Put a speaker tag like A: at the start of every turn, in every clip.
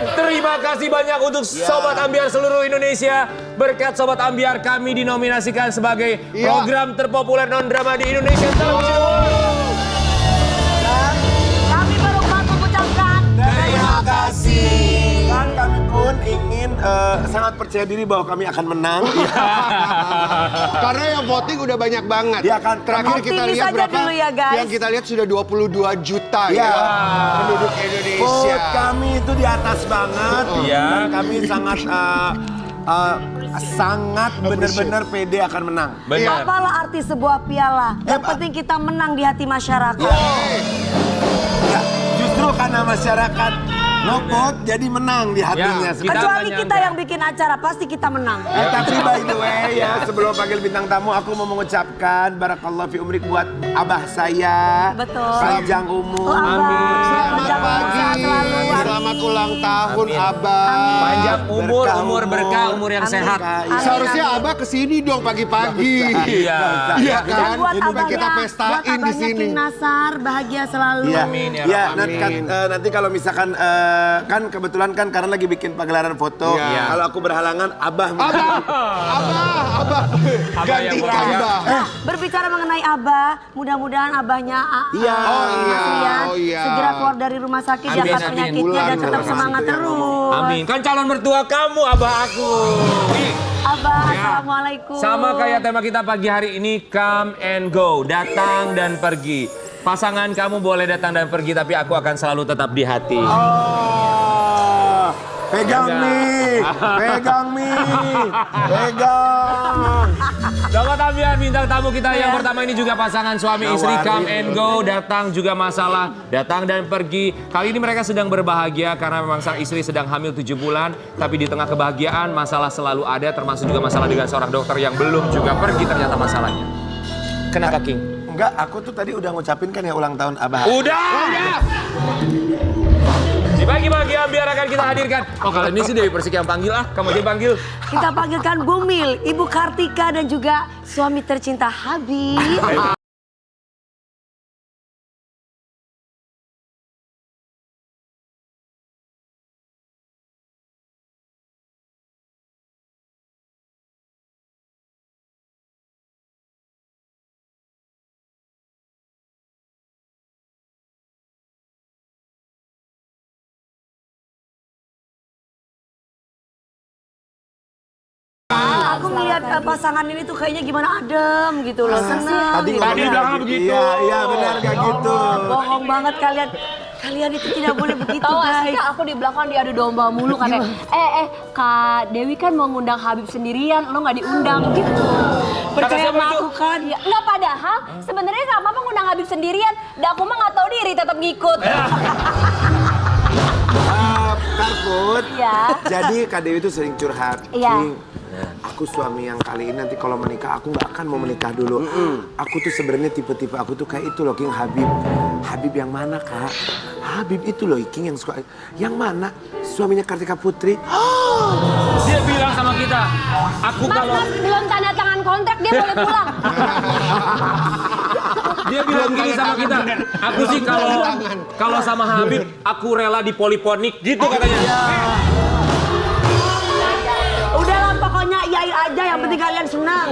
A: Terima kasih banyak untuk Sobat Ambiar seluruh Indonesia. Berkat Sobat Ambiar kami dinominasikan sebagai program terpopuler non-drama di Indonesia Television Award.
B: Dan kami baru mengucapkan
C: terima kasih. Dan kami pun ingin sangat percaya diri bahwa kami akan menang.
D: Karena yang voting udah banyak banget.
C: Ya kan,
D: Terakhir kita
B: optimis
D: lihat
B: aja
D: berapa?
B: dulu ya, guys.
D: Yang kita lihat sudah 22 juta
C: Ya.
D: penduduk Indonesia.
C: Vote kami itu di atas banget.
A: Iya.
C: Dan kami sangat sangat benar-benar pede akan menang.
A: Benar.
B: apalah arti sebuah piala. Yang penting kita menang di hati masyarakat.
C: Ya, justru karena masyarakat vote jadi menang di hatinya.
A: Ya, kita
B: Kecuali
A: nggak
B: kita
A: nyangka.
B: yang bikin acara, pasti kita menang.
C: Tapi by the way ya, sebelum panggil bintang tamu, aku mau mengucapkan barakallah fi umrik buat abah saya.
B: Betul.
C: Panjang umur.
B: Oh, Abah.
D: Selamat
B: Panjang umur,
D: pagi.
B: sehat selalu.
D: Selamat ulang tahun,
A: Amin.
D: Abah.
A: Panjang umur,
C: Berkah
A: umur berkah, umur yang
B: Amin.
A: sehat.
B: Amin.
D: Seharusnya Abah kesini dong pagi-pagi.
A: Iya.
D: Iya
B: Dan
D: kan?
B: buat
D: Ini
B: abahnya,
D: kita
B: buat
D: pestain di
B: abahnya
D: sini.
B: King Nasar, bahagia selalu.
C: Iya,
A: Amin, ya
C: ya,
A: Rabbal
D: alamin.
C: nanti kalau misalkan kan kebetulan kan karena lagi bikin pagelaran foto.
D: Iya.
C: Kalau aku berhalangan, abah.
D: Abah. Gantikan,
A: yang
D: Abah.
B: Berbicara mengenai Abah, mudah-mudahan Abahnya
C: Iya.
D: Oh, iya.
B: segera keluar dari rumah sakit,
A: Amin,
B: diangkat
A: amin.
B: penyakitnya dan tetap
C: Bulan,
B: semangat
C: itu yang
B: terus.
A: Amin. Kan calon mertua kamu, abah aku.
B: Abah,
A: Ya.
B: assalamualaikum.
A: Sama kayak tema kita pagi hari ini, come and go, datang dan pergi. Pasangan kamu boleh datang dan pergi, tapi aku akan selalu tetap di hati.
C: Oh, pegang nih, pegang nih, pegang.
A: Sobat Ambiar, bintang tamu kita yang pertama ini juga pasangan suami istri, come and go, datang juga masalah, datang dan pergi. Kali ini mereka sedang berbahagia karena memang sang istri sedang hamil 7 bulan, tapi di tengah kebahagiaan masalah selalu ada, termasuk juga masalah dengan seorang dokter yang belum juga pergi ternyata masalahnya. Kenapa, King?
C: Enggak, aku tuh tadi udah ngucapin kan ya ulang tahun abah.
A: Udah! Di pagi-pagi Ambiar akan kita hadirkan. Oh, kalau ini sih Dewi Persik yang panggil kamu aja panggil.
B: Kita panggilkan Bumil, Ibu Kartika dan juga suami tercinta Habib. Aku ngeliat pasangan ini tuh kayaknya gimana adem gitu loh, seneng.
C: Tadi
B: gitu.
A: Tadi belakang begitu.
C: Iya, iya benar kayak gitu.
B: Bohong banget kalian. Kalian itu tidak boleh begitu,
E: Tahu gak sih
B: guys.
E: Kak, aku di belakang diadu domba mulu katanya. Kak Dewi kan mau ngundang Habib sendirian, lo nggak diundang gitu.
B: Percaya
A: siapa
B: sama
A: itu?
B: aku kan?
E: Ya, nggak padahal sebenarnya nggak apa-apa ngundang Habib sendirian. Dan aku mah nggak tahu diri tetap ngikut.
C: Karput.
E: Iya.
C: Jadi Kak Dewi itu sering curhat.
E: Iya.
C: King, aku suami yang kali ini nanti kalau menikah aku nggak akan mau menikah dulu. Aku tuh sebenarnya tipe-tipe aku tuh kayak itu loh King, Habib. Habib yang mana Kak? Habib itu loh King yang suka. Yang mana? Suaminya Kartika Putri.
A: Dia bilang sama kita, aku
E: Mas,
A: kalau
E: mas belum tanda tangan kontrak dia boleh pulang.
A: dia bilang gini sama kita, aku sih kalau sama Habib aku rela di poliponik gitu katanya.
B: Udahlah pokoknya iyain aja, yang penting kalian senang.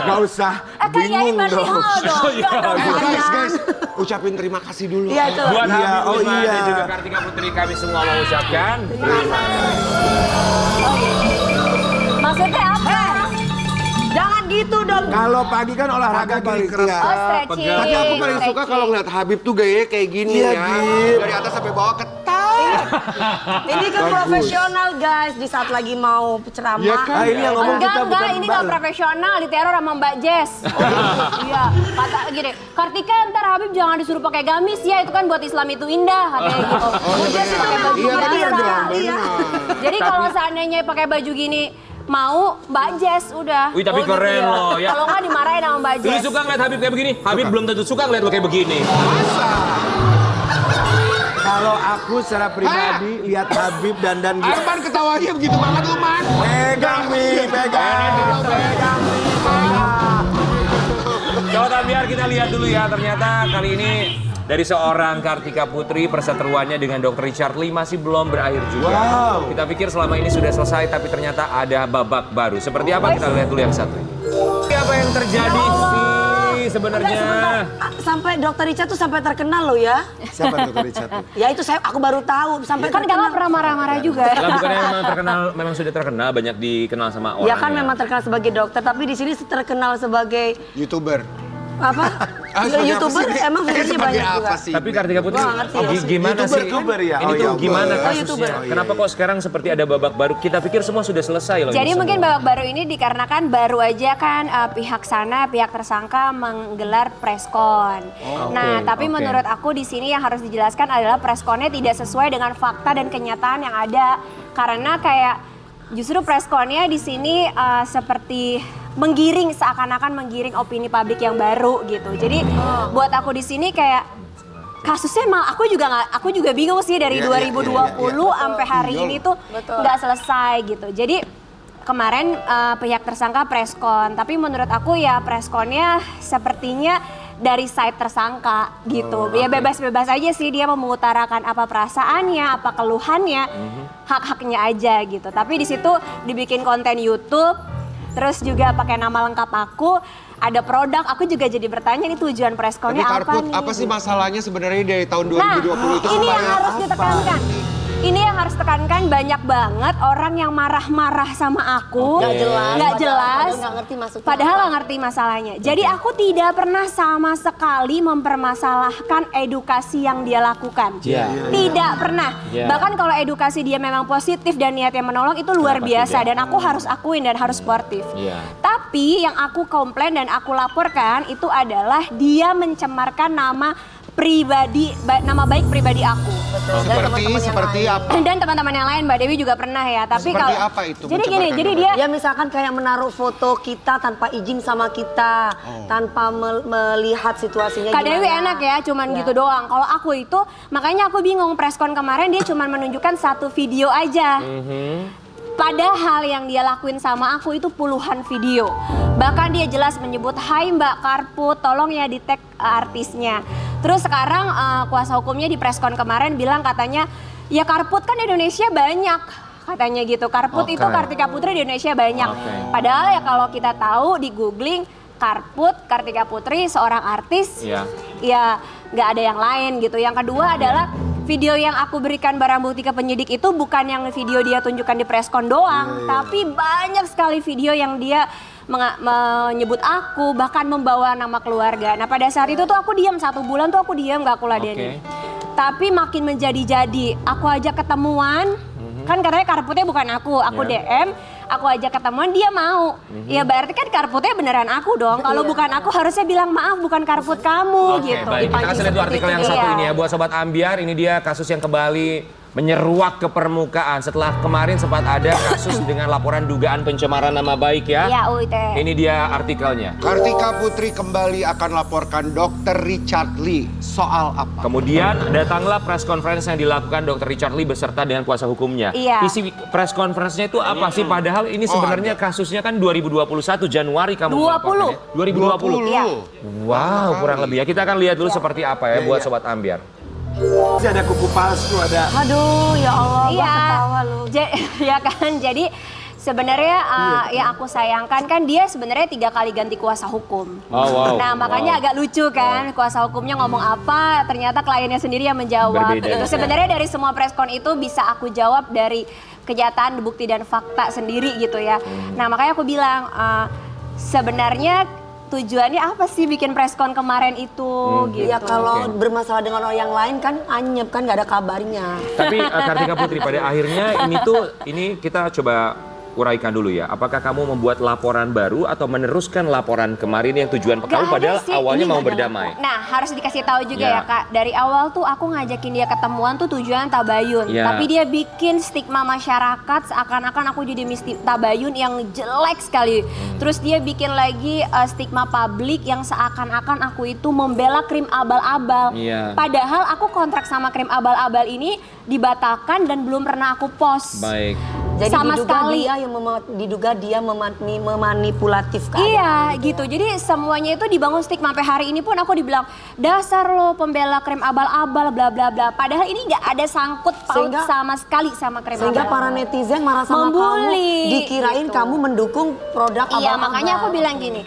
C: Nggak usah.
E: Kak Yai
C: Bingung
E: berarti
C: dong.
E: hal dong. Nggak dong,
D: Guys,
E: kalian.
D: ucapin terima kasih dulu.
B: Iya itu.
A: Buat
C: Iya,
A: Habib
C: oh
A: Usman
C: iya.
A: dan juga Kartika Putri kami semua mau ucapkan.
E: Maksudnya apa?
B: Jangan gitu dong.
C: Kalau pagi kan olahraga paling keras.
E: Oh, stretching.
D: Tapi aku paling suka kalau ngeliat Habib tuh gayanya kayak gini
C: Iya,
D: ya.
C: Bib.
D: Dari atas sampai bawah ketat.
B: Ini kan profesional guys, di saat lagi mau ceramah.
D: Iya kan?
C: Ah, ini yang ngomong kita
E: Enggak,
C: bukan
E: ini
C: Mbak
E: nggak
C: loh.
E: profesional, diteror sama Mbak Jess. Iya, kata gini, Kartika ntar Habib jangan disuruh pakai gamis ya, itu kan buat Islam itu indah, katanya gitu.
B: Jess itu memang
D: Iya,
B: biasa.
D: benar dong,
B: Iya.
E: Jadi kalau seandainya pakai baju gini mau Mbak Jess udah.
A: Wih, tapi keren loh, ya.
E: Kalau nggak dimarahin sama Mbak
A: Lu
E: Jess.
A: suka ngeliat Habib kayak begini? Habib belum tentu suka ngeliat lo kayak begini.
C: Kalau aku secara pribadi lihat Habib dandan gitu.
D: Arman ketawanya begitu banget lu, Man.
C: Pegang nih, pegang. Pegang nih.
A: Sobat Ambiar kita lihat dulu ya, ternyata kali ini dari seorang Kartika Putri, perseteruannya dengan Dr. Richard Lee masih belum berakhir juga. Kita pikir selama ini sudah selesai, tapi ternyata ada babak baru. Seperti apa? Kita lihat dulu yang satu ini. Apa yang terjadi sih sebenarnya?
B: Sampai Dr. Richard tuh sampai terkenal loh ya.
C: Siapa Dr. Richard tuh?
B: Ya itu aku baru tahu sampai
E: Kan
B: terkenal.
E: kakak pernah marah-marah juga.
A: Lah bukannya memang terkenal, memang sudah terkenal, banyak dikenal sama orang.
B: Ya kan memang terkenal sebagai dokter, tapi di sini terkenal sebagai
D: YouTuber.
B: apa?
D: sebagai
B: YouTuber
D: apa sih?
B: emang fungsinya
D: Sebagai
B: banyak juga.
D: apa sih?
A: Tapi Kartika Putri,
B: Gua nggak ngerti ya.
A: gimana sih?
C: YouTuber ya?
A: Ini
C: Oh,
A: tuh
C: ya,
A: gimana
C: YouTuber.
A: kasusnya? Kenapa kok sekarang seperti ada babak baru? Kita pikir semua sudah selesai loh.
E: Jadi
A: ini
E: mungkin
A: semua.
E: babak baru ini dikarenakan baru aja kan pihak sana, pihak tersangka menggelar preskon. Nah, tapi
A: oke.
E: menurut aku di sini yang harus dijelaskan adalah preskonnya tidak sesuai dengan fakta dan kenyataan yang ada. Karena kayak justru preskonnya di sini seperti menggiring, seakan-akan menggiring opini publik yang baru gitu. Jadi buat aku di sini kayak kasusnya emang aku juga bingung sih dari 2020 sampai hari ini tuh nggak selesai gitu. Jadi kemarin pihak tersangka preskon, tapi menurut aku ya preskonnya sepertinya dari side tersangka gitu. Ya bebas-bebas aja sih dia mau mengutarakan apa perasaannya, apa keluhannya, hak-haknya aja gitu. Tapi di situ dibikin konten YouTube, terus juga pakai nama lengkap aku, ada produk, aku juga jadi bertanya nih tujuan
D: Tapi
E: preskonnya apa
D: Karput,
E: nih?
D: apa sih masalahnya sebenarnya dari tahun 2020
E: Nah,
D: itu
E: ini yang
D: supaya
E: harus ditekankan. Ini yang harus tekankan, banyak banget orang yang marah-marah sama aku.
B: Nggak jelas.
E: Nggak jelas.
B: Padahal nggak ngerti maksudnya.
E: Padahal nggak ngerti masalahnya. Jadi aku tidak pernah sama sekali mempermasalahkan edukasi yang dia lakukan. Tidak pernah.
A: Iya.
E: Bahkan kalau edukasi dia memang positif dan niatnya menolong itu luar
A: Kenapa
E: biasa.
A: tidak?
E: Dan aku harus akuin dan harus sportif.
A: Iya.
E: Tapi yang aku komplain dan aku laporkan itu adalah dia mencemarkan nama pribadi, nama baik pribadi aku.
D: seperti apa?
E: Dan teman-teman yang lain, Mbak Dewi juga pernah ya. Tapi
D: Seperti
E: kalau
D: apa itu
E: Jadi gini,
D: mencemarkan
E: jadi
D: nama?
E: dia
B: Ya misalkan kayak menaruh foto kita tanpa izin sama kita, tanpa melihat situasinya
E: Kak
B: gimana.
E: Dewi enak ya, cuman gitu doang. Kalau aku itu, makanya aku bingung preskon kemarin dia cuman menunjukkan satu video aja. Padahal yang dia lakuin sama aku itu puluhan video. Bahkan dia jelas menyebut, "Hai Mbak Karput, tolong ya di tag artisnya." Terus sekarang kuasa hukumnya di preskon kemarin bilang katanya, "Ya Karput kan di Indonesia banyak." Katanya gitu. Karput
A: Oke.
E: itu Kartika Putri di Indonesia banyak.
A: Oke.
E: Padahal ya kalau kita tahu di googling Karput, Kartika Putri seorang artis.
A: Iya.
E: Ya nggak ada yang lain gitu. Yang kedua adalah video yang aku berikan barang bukti ke penyidik itu bukan yang video dia tunjukkan di preskon doang, tapi banyak sekali video yang dia menyebut aku, bahkan membawa nama keluarga. Nah pada saat itu tuh aku diam 1 bulan tuh aku diam gak aku ladenin. Tapi makin menjadi-jadi, aku ajak ketemuan, kan katanya Karputnya bukan aku DM, aku ajak ketemuan dia mau. Ya berarti kan Karputnya beneran aku dong. Kalau bukan aku harusnya bilang maaf bukan Karput kamu
A: Oke,
E: gitu.
A: baik. Kita kasih lihat dulu artikel yang satu ini ya. Buat Sobat Ambiar, ini dia kasus yang kembali menyeruak ke permukaan. Setelah kemarin sempat ada kasus dengan laporan dugaan pencemaran nama baik ya.
E: Iya, UIT.
A: Ini dia artikelnya.
D: Kartika Putri kembali akan laporkan Dr. Richard Lee soal apa?
A: Kemudian datanglah press conference yang dilakukan Dr. Richard Lee beserta dengan kuasa hukumnya.
E: Iya.
A: Isi press conference-nya itu apa sih? Padahal ini sebenarnya kasusnya kan 2021 Januari kamu melaporkan ya. 2020.
E: Iya.
A: Wow, kurang lebih ya. Kita akan lihat dulu seperti apa ya buat Sobat Ambiar.
C: Masih ada kuku palsu, ada.
B: Aduh, ya Allah, gua
E: Iya,
B: ketawa lu.
E: ya kan. Jadi sebenarnya yang aku sayangkan kan dia sebenarnya 3 kali ganti kuasa hukum.
A: Oh, wow.
E: Nah makanya agak lucu kan kuasa hukumnya ngomong apa, ternyata kliennya sendiri yang menjawab.
A: Berbeda.
E: Gitu. Sebenarnya dari semua preskon itu bisa aku jawab dari kenyataan, bukti dan fakta sendiri gitu ya. Nah makanya aku bilang sebenarnya tujuannya apa sih bikin preskon kemarin itu gitu.
B: Ya kalau bermasalah dengan orang yang lain kan anyep kan nggak ada kabarnya.
A: Tapi Kartika Putri pada akhirnya ini kita coba uraikan dulu ya. Apakah kamu membuat laporan baru atau meneruskan laporan kemarin yang tujuan
E: Nggak
A: kamu
E: ada
A: padahal
E: sih,
A: awalnya
E: ini
A: mau
E: nggak ada
A: berdamai?
E: lapor. Nah harus dikasih tahu juga
A: Ya.
E: ya Kak, dari awal tuh aku ngajakin dia ketemuan tuh tujuan tabayun.
A: Ya.
E: Tapi dia bikin stigma masyarakat seakan-akan aku jadi misti tabayun yang jelek sekali. Terus dia bikin lagi stigma publik yang seakan-akan aku itu membela krim abal-abal.
A: Iya.
E: Padahal aku kontrak sama krim abal-abal ini dibatalkan dan belum pernah aku post.
A: Baik.
B: Jadi
E: sama sekali.
B: diduga dia memanipulatif keadaan.
E: Iya gitu, jadi semuanya itu dibangun stigma. Sampai hari ini pun aku dibilang dasar lo pembela krim abal-abal bla bla bla. Padahal ini nggak ada sangkut paut sama sekali sama krim
B: Sehingga
E: abal-abal.
B: para netizen marah sama
E: Membuli,
B: kamu, dikirain
E: gitu.
B: kamu mendukung produk abal-abal.
E: Iya, makanya aku bilang gini,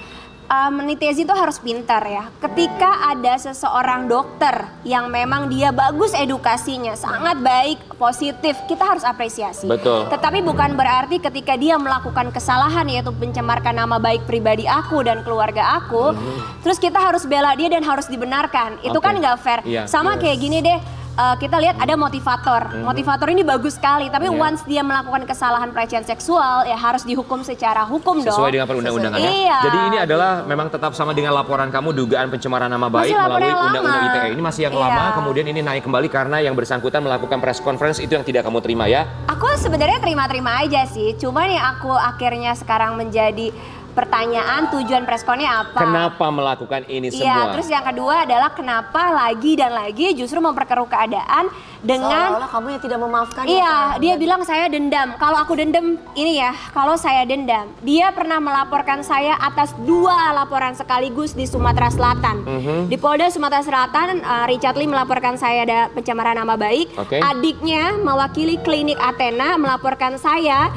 E: netizen itu harus pintar ya. Ketika ada seseorang dokter yang memang dia bagus edukasinya, sangat baik, positif, kita harus apresiasi.
A: Betul.
E: Tetapi bukan berarti ketika dia melakukan kesalahan yaitu mencemarkan nama baik pribadi aku dan keluarga aku, terus kita harus bela dia dan harus dibenarkan. Itu
A: Oke.
E: kan nggak fair.
A: Iya.
E: Sama kayak gini deh. Kita lihat ada motivator. Motivator ini bagus sekali, tapi
A: Iya.
E: once dia melakukan kesalahan pelecehan seksual ya harus dihukum secara hukum dong.
A: Sesuai dengan perundang-undangan ya.
E: Iya.
A: Jadi ini adalah memang tetap sama dengan laporan kamu dugaan pencemaran nama baik
E: Masih laporan
A: melalui
E: yang
A: undang-undang
E: lama.
A: ITE. Ini masih yang
E: Iya.
A: lama, kemudian ini naik kembali karena yang bersangkutan melakukan press conference itu yang tidak kamu terima ya.
E: Aku sebenarnya terima-terima aja sih, cuman yang aku akhirnya sekarang menjadi pertanyaan tujuan preskonnya apa?
A: Kenapa melakukan ini
E: Iya,
A: semua?
E: terus yang kedua adalah kenapa lagi dan lagi justru memperkeruh keadaan dengan
B: Seolah-olah kamu yang tidak memaafkan.
E: iya, dia bilang saya dendam. Kalau aku dendam, ini ya, kalau saya dendam. Dia pernah melaporkan saya atas 2 laporan sekaligus di Sumatera Selatan. Di Polda Sumatera Selatan, Richard Lee melaporkan saya ada pencemaran nama baik.
A: Oke.
E: Adiknya mewakili klinik Athena melaporkan saya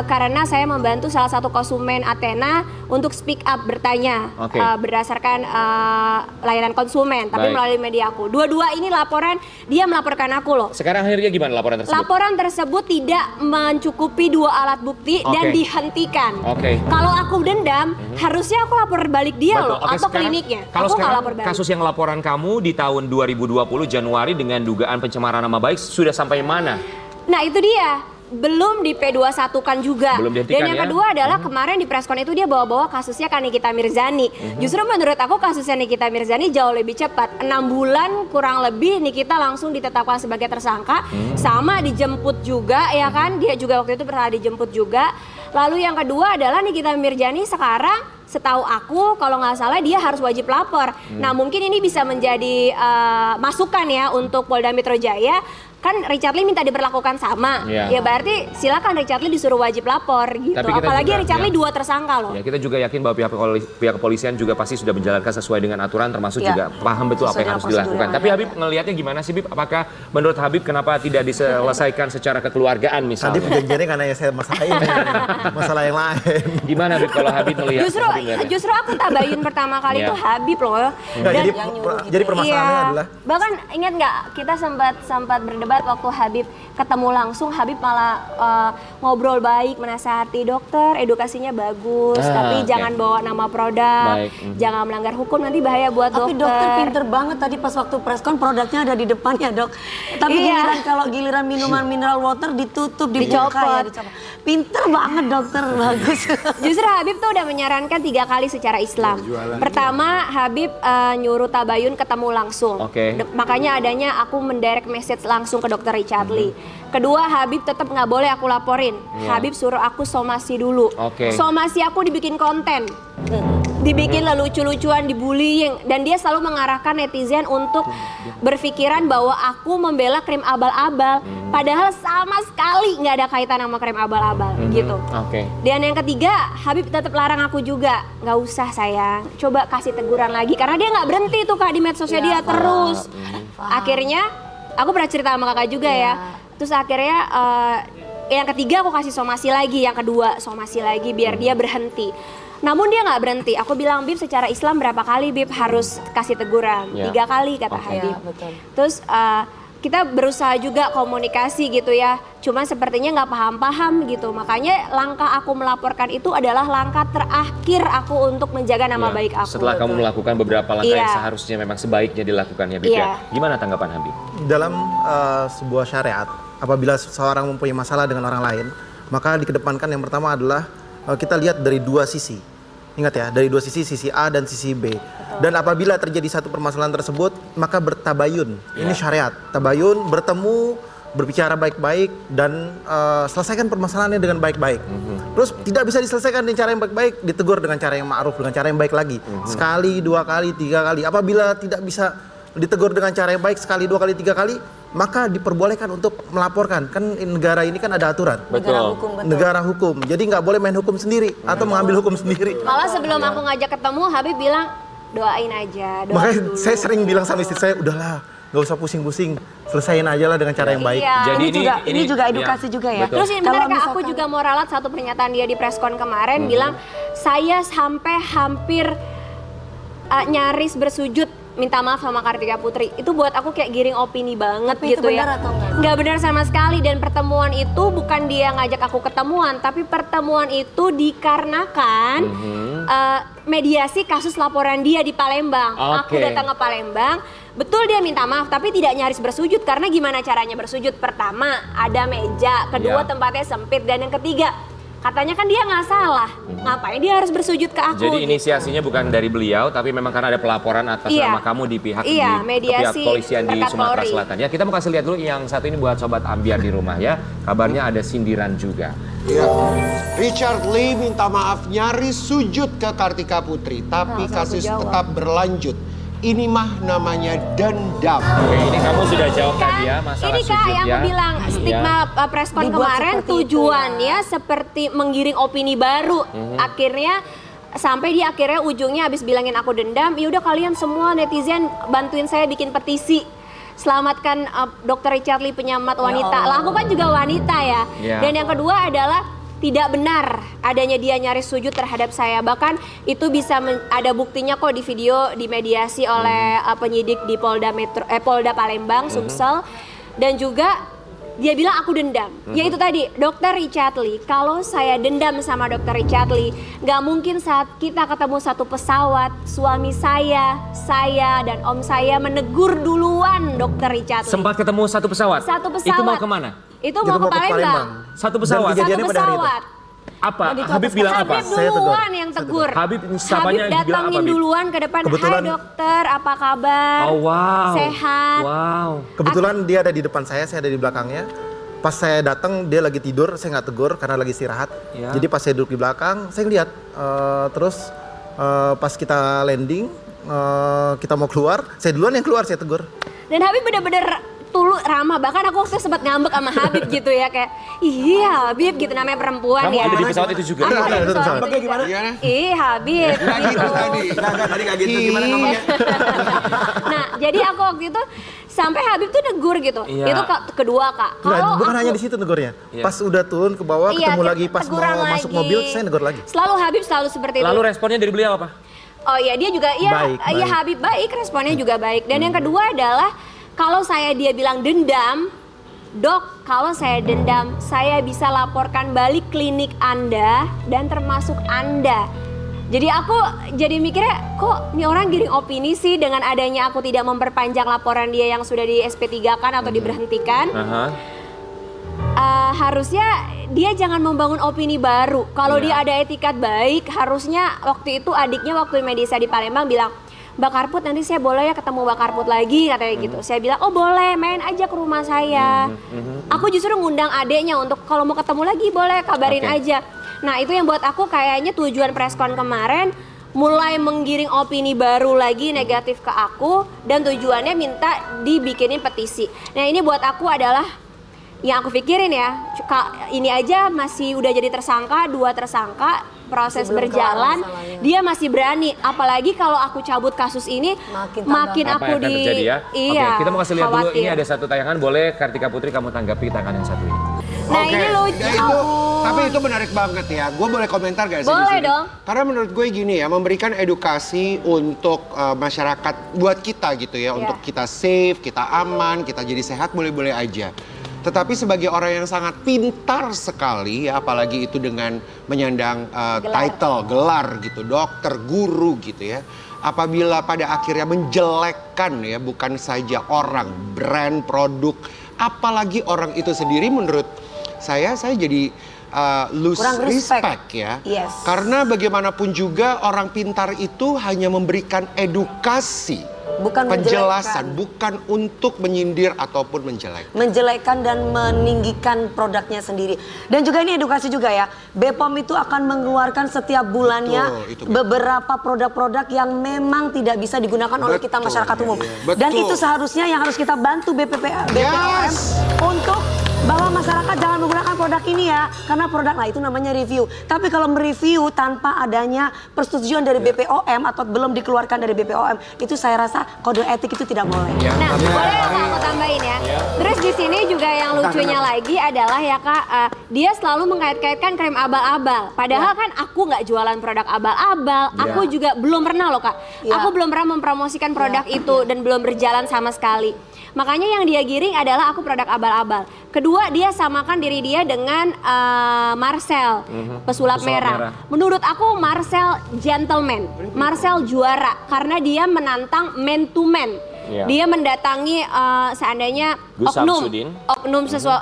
E: karena saya membantu salah satu konsumen Athena untuk speak up bertanya
A: Oke.
E: berdasarkan layanan konsumen, tapi
A: Baik.
E: melalui media aku. Dua-dua ini laporan, dia melaporkan aku loh.
A: Sekarang akhirnya gimana laporan tersebut?
E: Laporan tersebut tidak mencukupi 2 alat bukti dan
A: Oke.
E: dihentikan.
A: Oke.
E: Kalau aku dendam, harusnya aku lapor balik dia
A: Betul.
E: loh,
A: Oke,
E: atau
A: sekarang-
E: kliniknya.
A: Kalau
E: Aku nggak
A: sekarang
E: lapor balik.
A: kasus yang laporan kamu di tahun 2020 Januari dengan dugaan pencemaran nama baik sudah sampai mana?
E: Nah itu dia, belum di P21 kan juga.
A: Belum dihentikan
E: Dan yang
A: ya?
E: kedua adalah kemarin di preskon itu dia bawa-bawa kasusnya kan Nikita Mirzani. Justru menurut aku kasusnya Nikita Mirzani jauh lebih cepat. 6 bulan kurang lebih Nikita langsung ditetapkan sebagai tersangka. Sama dijemput juga ya kan, dia juga waktu itu pernah dijemput juga. Lalu yang kedua adalah Nikita Mirzani sekarang setahu aku kalau nggak salah dia harus wajib lapor. Nah mungkin ini bisa menjadi masukan ya untuk Polda Metro Jaya. Kan Richard Lee minta diperlakukan sama,
A: Iya.
E: ya berarti silakan Richard Lee disuruh wajib lapor gitu.
A: Tapi kita
E: Apalagi
A: juga-
E: Richard
A: ya.
E: Lee 2 tersangka loh.
A: Ya, kita juga yakin bahwa pihak kepolisian juga pasti sudah menjalankan sesuai dengan aturan, termasuk
B: Ya.
A: juga paham betul apa
B: Sesuai
A: yang harus
B: dengan prosedur
A: dilakukan.
B: yang
A: Tapi
B: ada.
A: Habib ngelihatnya gimana sih, Bib? Apakah menurut Habib kenapa tidak diselesaikan secara kekeluargaan
F: Tadi
A: misalnya?
F: perjanjiannya karena saya masalah ini, masalah yang lain.
A: Gimana Habib kalau Habib melihat?
E: Justru
A: Habib melihatnya?
E: justru aku tabayun pertama kali
A: Iya.
E: itu Habib loh.
F: Enggak, jadi permasalahannya
E: iya,
F: adalah
E: bahkan ingat nggak kita sempat berdebat waktu Habib ketemu langsung, Habib malah ngobrol baik, menasihati dokter, edukasinya bagus, tapi
A: oke.
E: jangan bawa nama produk,
A: Baik,
E: jangan melanggar hukum nanti bahaya buat
B: Tapi dokter pinter banget tadi pas waktu preskon produknya ada di depannya dok. Tapi
E: Iya.
B: giliran minuman mineral water ditutup, dibuka ya, dicopot. Pinter banget dokter, bagus.
E: Justru Habib tuh udah menyarankan 3 kali secara Islam. Pertama, Habib nyuruh tabayun ketemu langsung.
A: Oke.
E: Makanya adanya aku mendirect message langsung ke dokter Richard Lee. Kedua, Habib tetap nggak boleh aku laporin.
A: Iya.
E: Habib suruh aku somasi dulu.
A: Oke.
E: Somasi aku dibikin konten. Dibikin lucu-lucuan, dibullying, dan dia selalu mengarahkan netizen untuk berpikiran bahwa aku membela krim abal-abal, padahal sama sekali nggak ada kaitan sama krim abal-abal gitu.
A: Oke.
E: Dan yang ketiga, Habib tetap larang aku juga, nggak usah sayang, coba kasih teguran lagi karena dia nggak berhenti tuh kak di medsosnya dia terus. Akhirnya aku pernah cerita sama kakak juga ya, terus akhirnya yang ketiga aku kasih somasi lagi, yang kedua somasi lagi biar dia berhenti. Namun dia nggak berhenti. Aku bilang, Bib secara Islam berapa kali Bib harus kasih teguran?
A: Ya.
E: 3 kali kata
A: Oke.
E: Habib.
B: Ya, betul.
E: Terus kita berusaha juga komunikasi gitu ya. Cuman sepertinya nggak paham-paham gitu. Makanya langkah aku melaporkan itu adalah langkah terakhir aku untuk menjaga nama
A: Ya,
E: baik aku.
A: Setelah kamu melakukan beberapa langkah yang
E: Iya.
A: seharusnya memang sebaiknya dilakukan ya, Bib
E: Iya.
A: ya. Gimana tanggapan Habib?
F: dalam sebuah syariat, apabila seseorang mempunyai masalah dengan orang lain, maka dikedepankan yang pertama adalah kita lihat dari 2 sisi. Ingat ya, dari 2 sisi, sisi A dan sisi B. Dan apabila terjadi satu permasalahan tersebut, maka bertabayun. Ini syariat. Tabayun, bertemu, berbicara baik-baik, dan selesaikan permasalahannya dengan baik-baik. Terus tidak bisa diselesaikan dengan cara yang baik-baik, ditegur dengan cara yang ma'ruf, dengan cara yang baik lagi. Sekali, 2 kali, 3 kali. Apabila tidak bisa ditegur dengan cara yang baik sekali, 2 kali, 3 kali, maka diperbolehkan untuk melaporkan. Kan negara ini kan ada aturan.
A: Betul.
F: Negara hukum. Jadi nggak boleh main hukum sendiri atau mengambil hukum sendiri.
E: Malah sebelum aku ngajak ketemu, Habib bilang doain aja, doain
F: Makanya
E: dulu.
F: saya sering bilang sama istri saya, udahlah, nggak usah pusing-pusing, selesain aja lah dengan cara yang baik.
E: Iya.
A: Jadi
B: ini juga edukasi juga ya.
A: betul.
E: Terus ini benar
B: Kalau
E: Kak, aku
B: misalkan-
E: juga mau ralat satu pernyataan dia di preskon kemarin bilang saya sampai hampir nyaris bersujud minta maaf sama Kartika Putri. Itu buat aku kayak giring opini banget
B: Tapi itu
E: gitu
B: benar
E: ya.
B: atau enggak?
E: Nggak benar sama sekali, dan pertemuan itu bukan dia ngajak aku ketemuan, tapi pertemuan itu dikarenakan mediasi kasus laporan dia di Palembang. Aku
A: Oke.
E: datang ke Palembang, betul dia minta maaf tapi tidak nyaris bersujud, karena gimana caranya bersujud? Pertama ada meja, kedua
A: Ya.
E: tempatnya sempit, dan yang ketiga katanya kan dia nggak salah, ngapain dia harus bersujud ke aku?
A: Jadi inisiasinya bukan dari beliau, tapi memang karena ada pelaporan atas
E: Iya.
A: nama kamu di pihak
E: Iya,
A: di
E: mediasi
A: pihak polisian di
E: berkat
A: Sumatera
E: Polri.
A: Selatan. Ya, kita mau kasih lihat dulu yang satu ini buat sobat ambiar di rumah ya. Kabarnya ada sindiran juga.
D: Ya. Richard Lee minta maaf nyaris sujud ke Kartika Putri, tapi
E: Nah,
D: kasus
E: aku jawab.
D: tetap berlanjut. Ini mah namanya dendam.
A: Oke, ini kamu sudah jawab tadi ya masalah
E: Ini Kak
A: sujud
E: yang
A: ya.
E: aku bilang stigma preskon
B: Dibuat
E: kemarin
B: seperti itu,
E: tujuannya seperti menggiring opini baru. Akhirnya sampai di akhirnya ujungnya habis bilangin aku dendam, ya udah kalian semua netizen bantuin saya bikin petisi. Selamatkan Dr. Richard Lee, penyelamat wanita. Lah aku kan juga wanita ya.
A: Ya.
E: Dan yang kedua adalah tidak benar adanya dia nyaris sujud terhadap saya. Bahkan itu bisa ada buktinya kok di video dimediasi oleh penyidik di Polda Palembang, Sumsel. Dan juga dia bilang aku dendam. Ya itu tadi, Dr. Richard Lee. Kalau saya dendam sama Dr. Richard Lee, nggak mungkin saat kita ketemu satu pesawat, suami saya dan om saya menegur duluan Dr. Richard Lee.
A: Sempat ketemu satu pesawat.
E: Satu pesawat.
A: Itu mau kemana?
E: Itu mau ke Palembang.
A: Satu
F: Dan
A: pesawat.
E: Satu
F: kejadiannya pada hari itu.
E: pesawat.
A: Apa? Habib bilang apa?
E: Habib
F: Saya tegur.
E: duluan yang tegur.
A: Habib
E: Habib
A: sapanya bilang apa,
E: datangin
A: Bib?
E: duluan ke depan.
F: Kebetulan-
E: Hai dokter, apa kabar?
A: Oh wow.
E: Sehat.
A: Wow.
F: Kebetulan dia ada di depan saya ada di belakangnya. Pas saya datang dia lagi tidur, saya nggak tegur karena lagi istirahat.
A: Ya.
F: Jadi pas saya duduk di belakang, saya lihat terus pas kita landing, kita mau keluar, saya duluan yang keluar, saya tegur.
E: Dan Habib bener-bener ramah. Bahkan aku waktu itu sempat ngambek sama Habib gitu ya, kayak iya Habib gitu, namanya perempuan
A: Kamu
E: ya.
A: ada di pesawat itu juga?
E: Aku ada di
F: Ada di
E: pesawat
F: pesawat.
E: itu juga.
D: Gimana?
E: Ih Habib.
D: Nggak gitu tadi.
C: Tadi nggak gitu, gimana ngomongnya?
E: Nah, jadi aku waktu itu sampai Habib tuh negur gitu.
A: Iya.
E: Itu kedua Kak.
F: Nggak,
E: Kalau
F: bukan
E: aku-
F: hanya di situ negurnya.
A: Iya.
F: Pas udah turun ke bawah,
E: Iya,
F: ketemu lagi pas mau
E: teguran
F: masuk
E: lagi.
F: mobil, saya negur lagi.
E: Selalu Habib selalu seperti itu.
A: Lalu responnya dari beliau apa?
E: Oh iya, dia juga iya,
F: Baik,
E: iya
F: baik.
E: Habib baik, responnya juga baik. Dan yang kedua adalah kalau dia bilang dendam, Dok, kalau saya dendam, saya bisa laporkan balik klinik Anda dan termasuk Anda. Jadi aku jadi mikirnya, kok ini orang giring opini sih dengan adanya aku tidak memperpanjang laporan dia yang sudah di SP3-kan atau diberhentikan.
A: Aha.
E: Harusnya dia jangan membangun opini baru. Kalau
A: Iya.
E: dia ada etikat baik, harusnya waktu itu adiknya waktu medisa di Palembang bilang, Mbak Karput nanti saya boleh ya ketemu Mbak Karput lagi, katanya gitu. Saya bilang, oh boleh, main aja ke rumah saya. Aku justru ngundang adeknya untuk kalau mau ketemu lagi boleh, kabarin
A: Oke.
E: aja. Nah itu yang buat aku kayaknya tujuan preskon kemarin mulai menggiring opini baru lagi negatif ke aku, dan tujuannya minta dibikinin petisi. Nah ini buat aku adalah yang aku pikirin ya, ini aja masih udah jadi tersangka, 2 tersangka, proses
B: Belum kelar
E: berjalan,
B: masalahnya.
E: dia masih berani. Apalagi kalau aku cabut kasus ini, makin
A: Apa
E: aku
A: yang akan terjadi ya?
E: Iya,
A: Oke, kita mau kasih lihat dulu.
E: khawatir.
A: Ini ada satu tayangan. Boleh Kartika Putri kamu tanggapi tayangan yang satu ini.
E: Nah
D: Oke,
E: ini lucu.
D: nah itu, tapi itu menarik banget ya. Gue boleh komentar gak sih
E: Boleh
D: di sini?
E: dong.
D: Karena menurut gue gini ya, memberikan edukasi untuk masyarakat, buat kita gitu ya,
E: Iya.
D: untuk kita safe, kita aman, kita jadi sehat, boleh-boleh aja. Tetapi sebagai orang yang sangat pintar sekali ya, apalagi itu dengan menyandang title, gelar gitu, dokter, guru gitu ya. Apabila pada akhirnya menjelekkan ya, bukan saja orang, brand, produk, apalagi orang itu sendiri, menurut saya jadi lose
B: Kurang respect.
D: ya.
B: Yes.
D: Karena bagaimanapun juga orang pintar itu hanya memberikan edukasi,
B: Bukan
D: penjelasan, bukan untuk menyindir ataupun menjelek.
B: menjelekkan dan meninggikan produknya sendiri. Dan juga ini edukasi juga ya. BPOM itu akan mengeluarkan setiap bulannya
D: Itu.
B: beberapa produk-produk yang memang tidak bisa digunakan oleh kita
D: Betul.
B: masyarakat umum.
D: Betul.
B: Dan itu seharusnya yang harus kita bantu BPOM
D: Yes.
B: untuk bahwa masyarakat jangan menggunakan produk ini ya, karena produk itu namanya review. Tapi kalau mereview tanpa adanya persetujuan dari BPOM atau belum dikeluarkan dari BPOM, itu saya rasa kode etik itu tidak boleh.
E: Nah, boleh aku tambahin ya. Terus di sini juga yang lucunya lagi adalah ya Kak, dia selalu mengkait-kaitkan krim abal-abal. Padahal kan aku nggak jualan produk abal-abal. Aku juga belum pernah loh Kak.
B: Ya.
E: Aku belum pernah mempromosikan produk itu dan belum berjalan sama sekali. Makanya yang dia giring adalah aku produk abal-abal. Kedua, dia samakan diri dia dengan Marcel, pesulap merah. Menurut aku Marcel gentleman, Marcel juara karena dia menantang man to man.
A: Iya.
E: Dia mendatangi seandainya
A: Gus Samsudin.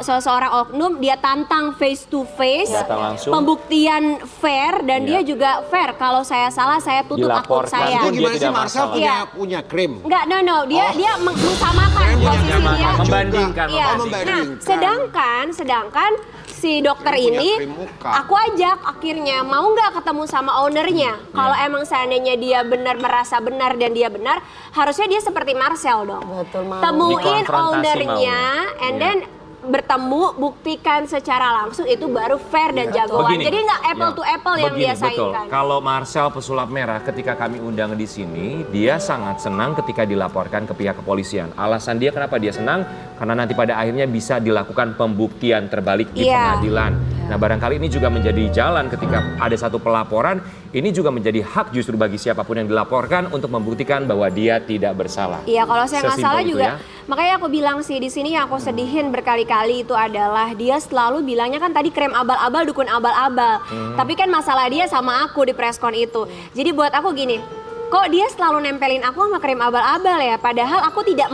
E: seseorang oknum, dia tantang face to face,
A: Datang langsung.
E: pembuktian fair dan
A: Iya.
E: dia juga fair. Kalau saya salah, saya tutup akun
A: Dilaporkan
E: saya.
A: pun
D: Itu
A: dia
D: gimana sih
A: tidak
D: Marcel
A: masalah.
D: punya,
E: Iya.
D: punya krim?
E: Enggak, no, dia mengsamakan
D: Krim punya
E: posisi
D: krim
E: dia.
A: Membandingkan,
E: Iya.
D: membandingkan.
E: Nah, sedangkan si dokter
D: Krim punya
E: ini,
D: krim muka.
E: aku ajak akhirnya mau nggak ketemu sama ownernya. Kalau emang seandainya dia benar merasa benar dan dia benar, harusnya dia seperti Marcel dong.
B: Betul, mau.
E: Temuin
A: Dikonfrontasi
E: ownernya,
A: mau.
E: and
A: Iya.
E: then bertemu, buktikan secara langsung, itu baru fair dan jagoan.
A: Begini,
E: Jadi nggak apple
A: ya.
E: to apple yang
A: Begini,
E: dia
A: betul.
E: saingkan.
A: Kalau Marcel pesulap merah ketika kami undang di sini, dia sangat senang ketika dilaporkan ke pihak kepolisian. Alasan dia kenapa dia senang? Karena nanti pada akhirnya bisa dilakukan pembuktian terbalik di
E: Iya.
A: pengadilan. Nah, barangkali ini juga menjadi jalan ketika ada satu pelaporan, ini juga menjadi hak justru bagi siapapun yang dilaporkan untuk membuktikan bahwa dia tidak bersalah.
E: Iya, kalau saya nggak
A: Sesimpel
E: salah
A: itu
E: juga,
A: ya.
E: makanya aku bilang sih di sini yang aku sedihin berkali-kali itu adalah dia selalu bilangnya kan tadi krem abal-abal, dukun abal-abal. Tapi kan masalah dia sama aku di preskon itu. Jadi buat aku gini, kok dia selalu nempelin aku sama krem abal-abal ya? Padahal aku tidak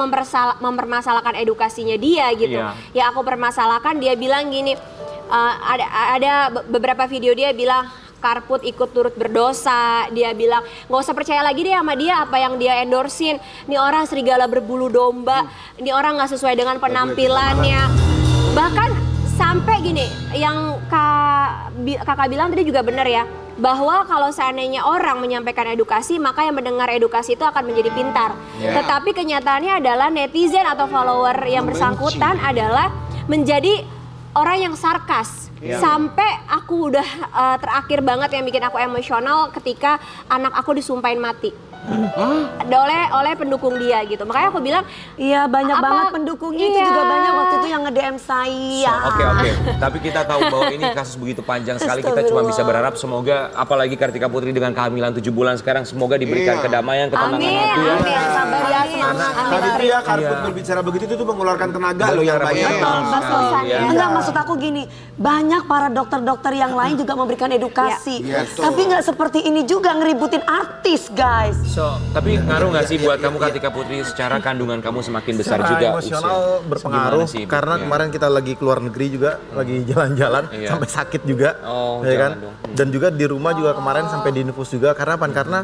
E: mempermasalahkan edukasinya dia gitu.
A: Iya.
E: Ya aku permasalahkan, dia bilang gini, ada beberapa video dia bilang, Karput ikut turut berdosa. Dia bilang nggak usah percaya lagi deh sama dia, apa yang dia endorsein. Ini orang serigala berbulu domba, ini orang nggak sesuai dengan penampilannya. Bahkan sampai gini, yang kakak bilang tadi juga benar ya, bahwa kalau seandainya orang menyampaikan edukasi, maka yang mendengar edukasi itu akan menjadi pintar. Tetapi kenyataannya adalah netizen atau follower yang bersangkutan adalah menjadi orang yang sarkas. Sampai aku udah terakhir banget yang bikin aku emosional ketika anak aku disumpahin mati. oleh pendukung dia gitu. Makanya aku bilang,
B: Iya, banyak
E: Apa-
B: banget pendukungnya itu
E: iya.
B: juga banyak waktu itu yang nge-DM saya.
A: Oke. Tapi kita tahu bahwa ini kasus begitu panjang sekali. Kita cuma bisa berharap semoga, apalagi Kartika Putri dengan kehamilan 7 bulan sekarang, semoga diberikan
D: Iya.
A: kedamaian, ketenangan
E: amin,
A: hati ya.
E: amin,
B: Sabar ya,
E: amin.
B: semangat.
C: Tadi tuh ya Karput berbicara begitu itu tuh mengeluarkan tenaga loh yang banyak.
A: Betul sekali, ya.
B: Enggak, maksud aku gini, banyak para dokter-dokter yang lain juga memberikan edukasi.
C: Iya.
B: Tapi nggak seperti ini juga ngeributin artis, guys.
A: Tapi ngaruh nggak sih buat kamu Kartika Putri secara kandungan kamu semakin besar
F: Secara
A: juga
F: emosional
A: usia?
F: berpengaruh
A: Gimana sih, Bib?
F: karena
A: Ya.
F: kemarin kita lagi keluar negeri juga, lagi jalan-jalan
A: Iya.
F: sampai sakit juga,
A: Oh,
F: ya kan?
A: jangan dong.
F: Dan juga di rumah juga kemarin sampai diinfus juga karena apa? Karena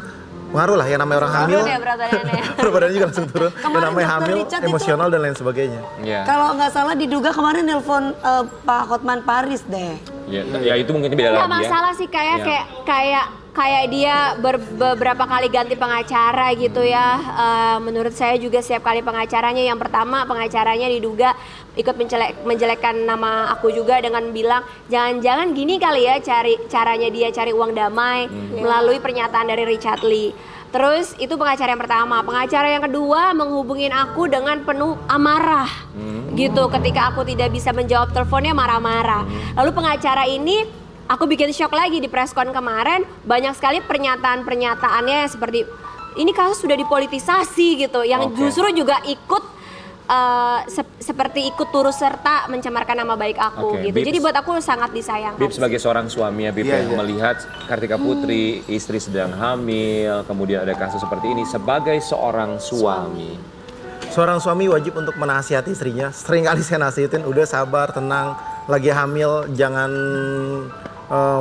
F: pengaruh lah yang namanya orang hamil,
E: Turun ya berat badannya.
F: berat badannya juga langsung turun. Dan
B: Kemarin
F: namanya
B: Dr.
F: hamil,
B: Richard itu-
F: emosional dan lain sebagainya.
A: Iya.
B: Kalau nggak salah diduga kemarin nelpon Pak Hotman Paris deh.
A: Ya itu mungkin beda
E: Nggak
A: lagi ya.
E: masalah sih, kayak
A: Iya.
E: kayak dia beberapa kali ganti pengacara gitu ya. Menurut saya juga setiap kali pengacaranya, yang pertama pengacaranya diduga ikut menjelekkan nama aku juga dengan bilang jangan-jangan gini kali ya caranya dia cari uang damai melalui pernyataan dari Richard Lee. Terus itu pengacara yang pertama. Pengacara yang kedua menghubungin aku dengan penuh amarah gitu, ketika aku tidak bisa menjawab teleponnya marah-marah. Lalu pengacara ini aku bikin shock lagi di preskon kemarin, banyak sekali pernyataan-pernyataannya seperti ini kasus sudah dipolitisasi gitu, yang
A: Oke.
E: justru juga ikut seperti ikut turut serta mencemarkan nama baik aku
A: Oke,
E: gitu.
A: Bibs.
E: Jadi buat aku sangat disayangkan.
A: Bib sebagai seorang suami ya Bib
C: Iya,
A: yang
C: iya.
A: melihat Kartika Putri, istri sedang hamil, kemudian ada kasus seperti ini sebagai seorang suami.
F: Seorang suami wajib untuk menasihati istrinya. Sering kali saya nasihatin, udah sabar, tenang, lagi hamil, jangan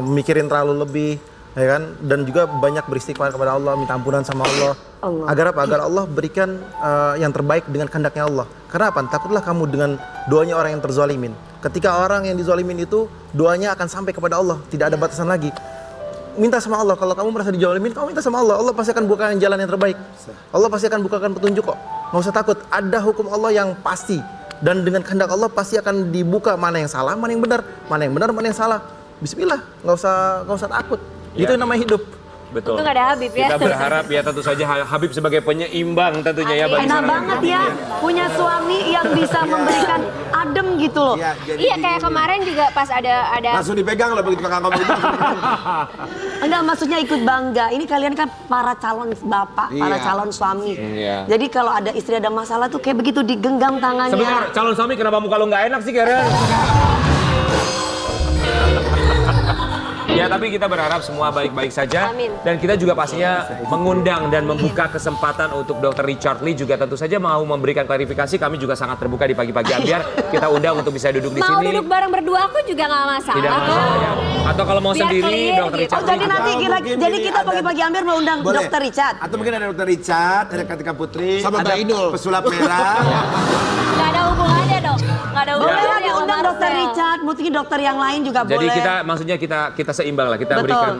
F: mikirin terlalu lebih. ya kan? Dan juga banyak beristighfar kepada Allah, minta ampunan sama Allah. Agar apa? Agar Allah berikan yang terbaik dengan kehendaknya Allah. Karena apa? Takutlah kamu dengan doanya orang yang terzalimin. Ketika orang yang dizalimin itu doanya akan sampai kepada Allah, tidak ada batasan lagi. Minta sama Allah, kalau kamu merasa dijolimin, kamu minta sama Allah. Allah pasti akan bukakan jalan yang terbaik. Allah pasti akan bukakan petunjuk kok. Nggak usah takut, ada hukum Allah yang pasti. Dan dengan kehendak Allah pasti akan dibuka mana yang salah, mana yang benar, mana yang salah. Bismillah, nggak usah takut.
A: Ya.
F: Itu yang namanya hidup.
A: Betul.
E: Untung ada Habib ya.
A: Kita berharap ya tentu saja Habib sebagai penyeimbang tentunya ya bagi
B: Enak
A: seorang
B: banget ya punya suami yang bisa memberikan adem gitu loh.
C: Iya, jadi
E: Iya kayak kemarin juga pas ada
C: langsung dipegang loh begitu kakak ngomong gitu.
B: Enggak, maksudnya ikut bangga. Ini kalian kan para calon bapak, para
C: Iya.
B: calon suami.
A: Iya.
B: Jadi kalau ada istri ada masalah tuh kayak begitu digenggam tangannya.
A: Sebentar, calon suami kenapa muka lo nggak enak sih Karen? Ya tapi kita berharap semua baik-baik saja.
E: Amin.
A: Dan kita juga pastinya mengundang dan membuka kesempatan untuk Dr. Richard Lee juga tentu saja mau memberikan klarifikasi. Kami juga sangat terbuka di pagi-pagi Ambiar. Kita undang untuk bisa duduk di
E: mau
A: sini.
E: duduk bareng berdua aku juga nggak masalah.
A: Tidak masalah ya. Atau kalau mau
E: Biar
A: sendiri
E: clear
A: Dr.
E: gitu.
A: Richard
B: Oh,
A: Lee
B: jadi
A: juga.
B: nanti
C: Mungkin
B: jadi
C: ini
B: kita
C: ada-
B: pagi-pagi Amir mau undang
C: Boleh.
B: Dr. Richard.
C: Atau mungkin ada Dr. Richard, ada Kartika Putri,
D: Sama
C: ada
D: Mbak Inul.
C: pesulap merah.
E: Nggak ada hubungannya dong. Nggak ada
B: Boleh
E: hubungannya
B: lah
E: sama
B: diundang Dr.
E: Marcel.
B: Richard, mungkin dokter yang lain juga
A: Jadi
B: boleh.
A: maksudnya kita seimbang lah. Kita
B: Betul.
A: berikan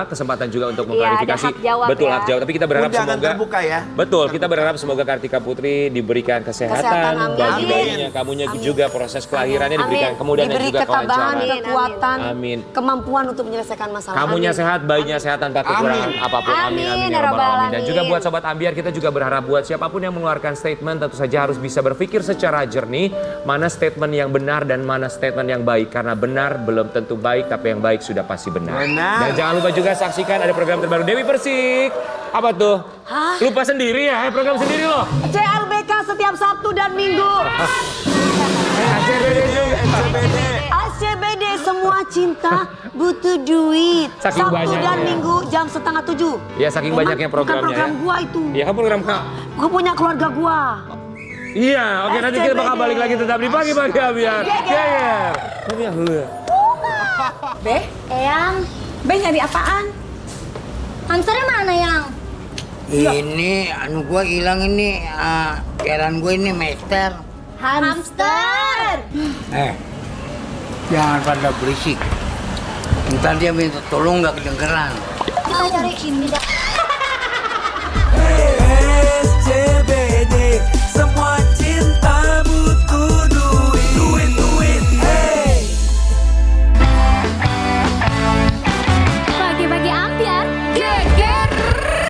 A: kesempatan juga untuk
E: Iya,
A: mengklarifikasi.
E: ada hak jawab
A: Betul
E: ya.
A: hak jawab. Tapi kita berharap
C: Undangan
A: semoga
C: terbuka ya.
A: Betul, kita berharap semoga Kartika Putri diberikan
B: Kesehatan,
A: kesehatan,
B: amin.
A: bagi
B: Amin.
A: bayinya, kamunya juga proses kelahirannya diberikan
E: Amin.
A: kemudahan dan
B: Diberi
A: juga
B: ketabahan,
A: kelancaran.
E: Amin.
B: kekuatan,
A: Amin.
B: kemampuan untuk menyelesaikan masalah.
A: Kamunya
B: Amin.
A: sehat, bayinya sehat tanpa kekurangan apapun. Amin,
E: Amin,
A: amin,
E: ya
A: ya rabbal
E: rabbal
A: alamin. Dan juga
E: alamin.
A: buat Sobat Ambiar, kita juga berharap buat siapapun yang mengeluarkan statement, tentu saja harus bisa berpikir secara jernih, mana statement yang benar dan mana statement yang baik. Karena benar belum tentu baik, tapi yang baik sudah pasti benar.
C: Benar.
A: Dan jangan lupa juga saksikan ada program terbaru Dewi Persik. Apa tuh?
B: Hah?
A: Lupa sendiri ya, program sendiri loh.
B: CLBK setiap Sabtu dan Minggu.
C: ACBD juga, ACBD.
B: ACBD semua cinta butuh duit.
A: Saking
B: Sabtu
A: banyaknya.
B: dan Minggu jam 6:30.
A: Ya, saking
B: Memang
A: banyaknya
B: bukan
A: programnya
B: program
A: ya.
B: gua itu.
A: Iya kan program Kak.
B: Gua punya keluarga gua.
A: Iya, oke nanti kita bakal
B: SCBD.
A: balik lagi tetap di pagi-pagi Ambiar. Geger.
G: Beh, Eyang. Beh nyari apaan? Hamsternya mana yang?
H: Ini anu gua hilang ini, jalan gue ini Master.
G: Hamster.
H: Jangan pada berisik. Ntar dia minta tolong nggak kedengeran.
G: Kita cariin di
I: SCB